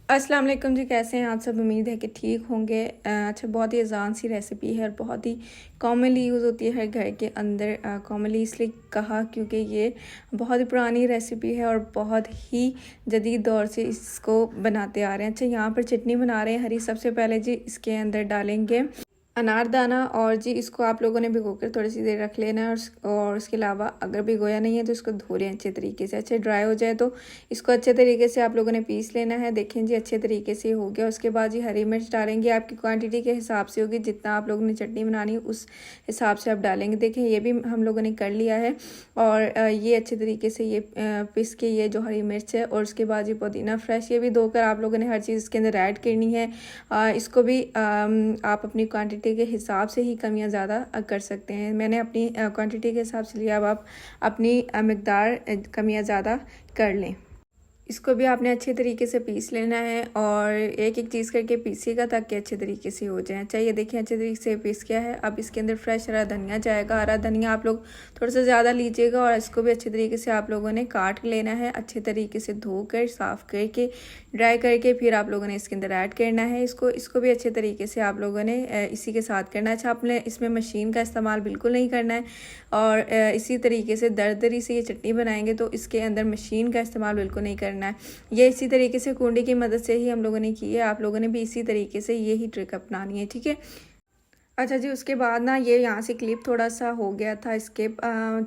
अस्सलाम वालेकुम जी, कैसे हैं आप सब। उम्मीद है कि ठीक होंगे। अच्छा, बहुत ही आसान सी रेसिपी है और बहुत ही कॉमनली यूज़ होती है हर घर के अंदर। कॉमनली इसलिए कहा क्योंकि ये बहुत ही पुरानी रेसिपी है और बहुत ही जदीद दौर से इसको बनाते आ रहे हैं। अच्छा, यहाँ पर चटनी बना रहे हैं हरी। सबसे पहले जी इसके अंदर डालेंगे अनारदाना, और जी इसको आप लोगों ने भिगो कर थोड़ी सी देर रख लेना है। और उसके अलावा अगर भिगोया नहीं है तो इसको धो लें अच्छे तरीके से। अच्छे ड्राई हो जाए तो इसको अच्छे तरीके से आप लोगों ने पीस लेना है। देखें जी अच्छे तरीके से हो गया। उसके बाद जी हरी मिर्च डालेंगे, आपकी क्वांटिटी के हिसाब से होगी, जितना आप लोगों ने चटनी बनानी है उस हिसाब से आप डालेंगे। देखें ये भी हम लोगों ने कर लिया है और ये अच्छे तरीके से ये पीस के ये जो हरी मिर्च है, और उसके बाद ये पुदीना फ्रेश, ये भी धोकर आप लोगों ने हर चीज़ इसके अंदर ऐड करनी है। इसको भी आप अपनी क्वांटिटी के हिसाब से ही कमियां ज़्यादा कर सकते हैं। मैंने अपनी क्वांटिटी के हिसाब से लिया, अब आप अपनी मकदार कमियां ज़्यादा कर लें। इसको भी आपने अच्छे तरीके से पीस लेना है और एक एक चीज़ करके पीसिएगा ताकि अच्छे तरीके से हो जाए। अच्छा, ये देखिए अच्छे तरीके से पीस गया है। अब इसके अंदर फ्रेश हरा धनिया जाएगा। हरा धनिया आप लोग थोड़ा सा ज़्यादा लीजिएगा और इसको भी अच्छे तरीके से आप लोगों ने काट लेना है। अच्छे तरीके से धोकर साफ़ करके ड्राई करके फिर आप लोगों ने इसके अंदर ऐड करना है। इसको भी अच्छे तरीके से आप लोगों ने इसी के साथ करना है। अच्छा, आपने इसमें मशीन का इस्तेमाल बिल्कुल नहीं करना है और इसी तरीके से दरदरी से ये चटनी बनाएंगे तो इसके अंदर मशीन का इस्तेमाल बिल्कुल नहीं करना है। ये इसी तरीके से कूंडी की मदद से ही हम लोगों ने की है। आप लोगों ने भी इसी तरीके से यही ट्रिक अपनानी है, ठीक है। अच्छा जी, उसके बाद ना ये यहाँ से क्लिप थोड़ा सा हो गया था इसके।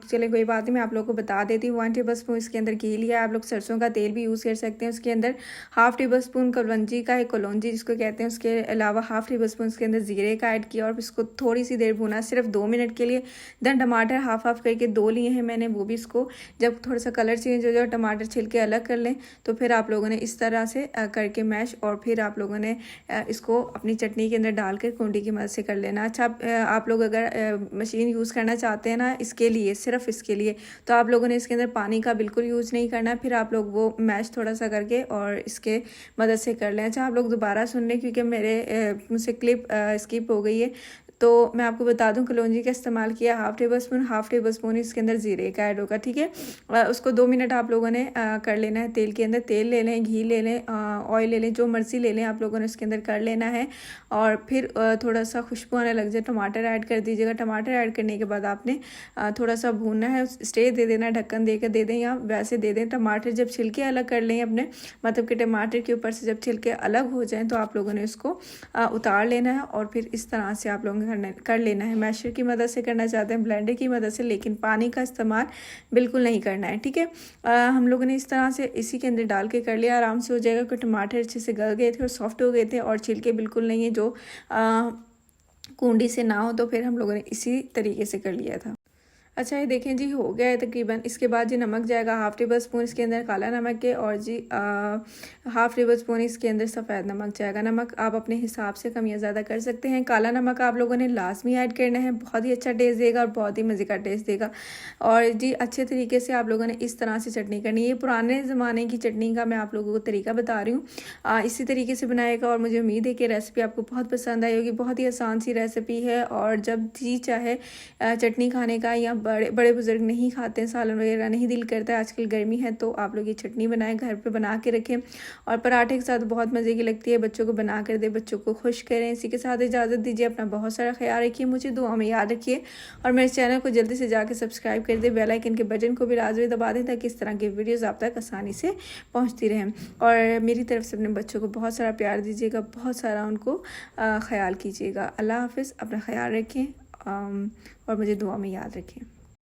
चले कोई बात नहीं, मैं आप लोगों को बता देती हूँ। 1 टेबल स्पून इसके अंदर घी लिया है। आप लोग सरसों का तेल भी यूज़ कर सकते हैं। उसके अंदर 1/2 टेबल स्पून कलौंजी का है, कलौंजी जिसको कहते हैं। उसके अलावा 1/2 टेबल स्पून इसके अंदर ज़ीरे का ऐड किया और इसको थोड़ी सी देर भुना, सिर्फ 2 मिनट के लिए। देन टमाटर हाफ करके 2 लिए हैं मैंने, वो भी इसको जब थोड़ा सा कलर चेंज हो जाए, टमाटर छिलके अलग कर लें, तो फिर आप लोगों ने इस तरह से करके मैश, और फिर आप लोगों ने इसको अपनी चटनी के अंदर डालकर कूंडी की मदद से कर लेना। अच्छा, आप लोग अगर मशीन यूज़ करना चाहते हैं ना इसके लिए, सिर्फ इसके लिए, तो आप लोगों ने इसके अंदर पानी का बिल्कुल यूज़ नहीं करना। फिर आप लोग वो मैश थोड़ा सा करके और इसके मदद से कर लें। अच्छा, आप लोग दोबारा सुन लें क्योंकि मेरे मुझसे क्लिप स्किप हो गई है। तो मैं आपको बता दूं, कलौंजी का इस्तेमाल किया 1/2 टेबल स्पून इसके अंदर ज़ीरे का ऐड होगा, ठीक है। उसको 2 मिनट आप लोगों ने कर लेना है तेल के अंदर। तेल ले लें, घी ले लें, ऑयल ले लें, जो मर्ज़ी ले लें, आप लोगों ने इसके अंदर कर लेना है। और फिर थोड़ा सा खुशबू आने लग जाए, टमाटर ऐड कर दीजिएगा। टमाटर ऐड करने के बाद आपने थोड़ा सा भूनना है, स्टे दे देना, ढक्कन दे कर दे दें या वैसे दे दें। टमाटर जब छिलके अलग कर लें अपने, मतलब कि टमाटर के ऊपर से जब छिलके अलग हो जाएं तो आप लोगों ने उसको उतार लेना है और फिर इस तरह से आप लोगों ने कर लेना है। मैशर की मदद से करना चाहते हैं, ब्लेंडर की मदद से, लेकिन पानी का इस्तेमाल बिल्कुल नहीं करना है, ठीक है। हम लोगों ने इस तरह से इसी के अंदर डाल के कर लिया, आराम से हो जाएगा। क्योंकि टमाटर अच्छे से गल गए थे और सॉफ्ट हो गए थे और छिलके बिल्कुल नहीं है जो कूंडी से ना हो, तो फिर हम लोगों ने इसी तरीके से कर लिया था। अच्छा, ये देखें जी हो गया है तकरीबन। इसके बाद जी नमक जाएगा 1/2 टेबल स्पून इसके अंदर काला नमक के, और जी 1/2 टेबल स्पून इसके अंदर सफ़ेद नमक जाएगा। नमक आप अपने हिसाब से कम या ज़्यादा कर सकते हैं। काला नमक आप लोगों ने लाजमी ऐड करना है, बहुत ही अच्छा टेस्ट देगा और बहुत ही मज़े का टेस्ट देगा। और जी अच्छे तरीके से आप लोगों ने इस तरह से चटनी करनी है। ये पुराने ज़माने की चटनी का मैं आप लोगों को तरीका बता रही हूँ। इसी तरीके से बनाएगा और मुझे उम्मीद है कि रेसिपी आपको बहुत पसंद आई होगी। बहुत ही आसान सी रेसिपी है और जब जी चाहे चटनी खाने का, या बड़े बुजुर्ग नहीं खाते हैं, सालन वगैरह नहीं दिल करता है, आजकल गर्मी है, तो आप लोग ये चटनी बनाएं, घर पे बना के रखें और पराठे के साथ बहुत मज़े की लगती है। बच्चों को बना कर दे, बच्चों को खुश करें। इसी के साथ इजाज़त दीजिए। अपना बहुत सारा ख्याल रखिए, मुझे दुआ में याद रखिए और मेरे चैनल को जल्दी से जाकर सब्सक्राइब कर दे, बेल आइकन के बटन को भी लाजमी दबा दें ताकि इस तरह की वीडियोज़ आप तक आसानी से पहुँचती रहें। और मेरी तरफ से अपने बच्चों को बहुत सारा प्यार दीजिएगा, बहुत सारा उनको ख्याल कीजिएगा। अल्लाह हाफिज़, अपना ख्याल रखें और मुझे दुआ में याद रखें।